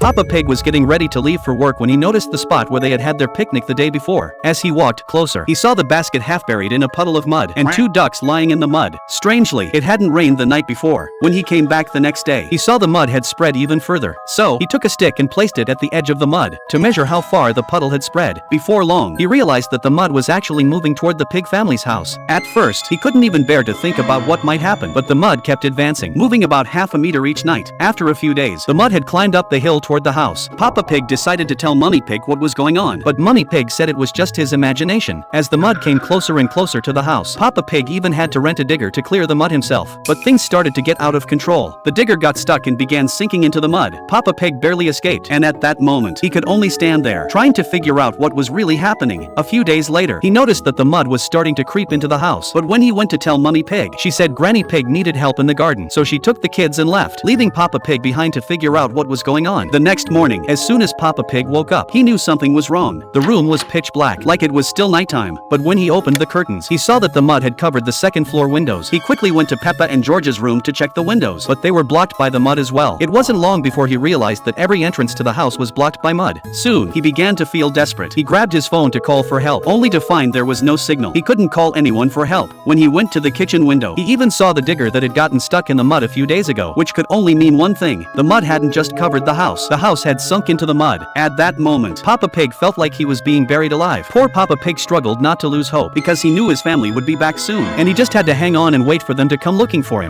Papa Pig was getting ready to leave for work when he noticed the spot where they had their picnic the day before. As he walked closer, he saw the basket half buried in a puddle of mud and 2 ducks lying in the mud. Strangely, it hadn't rained the night before. When he came back the next day, he saw the mud had spread even further. So, he took a stick and placed it at the edge of the mud to measure how far the puddle had spread. Before long, he realized that the mud was actually moving toward the pig family's house. At first, he couldn't even bear to think about what might happen, but the mud kept advancing, moving about half a meter each night. After a few days, the mud had climbed up the hill toward the house. Papa Pig decided to tell Mummy Pig what was going on, but Mummy Pig said it was just his imagination. As the mud came closer and closer to the house, Papa Pig even had to rent a digger to clear the mud himself. But things started to get out of control. The digger got stuck and began sinking into the mud. Papa Pig barely escaped, and at that moment, he could only stand there, trying to figure out what was really happening. A few days later, he noticed that the mud was starting to creep into the house. But when he went to tell Mummy Pig, she said Granny Pig needed help in the garden, so she took the kids and left, leaving Papa Pig behind to figure out what was going on. The next morning, as soon as Papa Pig woke up, he knew something was wrong. The room was pitch black, like it was still nighttime. But when he opened the curtains, he saw that the mud had covered the second floor windows. He quickly went to Peppa and George's room to check the windows, but they were blocked by the mud as well. It wasn't long before he realized that every entrance to the house was blocked by mud. Soon, he began to feel desperate. He grabbed his phone to call for help, only to find there was no signal. He couldn't call anyone for help. When he went to the kitchen window, he even saw the digger that had gotten stuck in the mud a few days ago, which could only mean one thing. The mud hadn't just covered the house had sunk into the mud. At that moment, Papa Pig felt like he was being buried alive. Poor Papa Pig struggled not to lose hope because he knew his family would be back soon, and he just had to hang on and wait for them to come looking for him.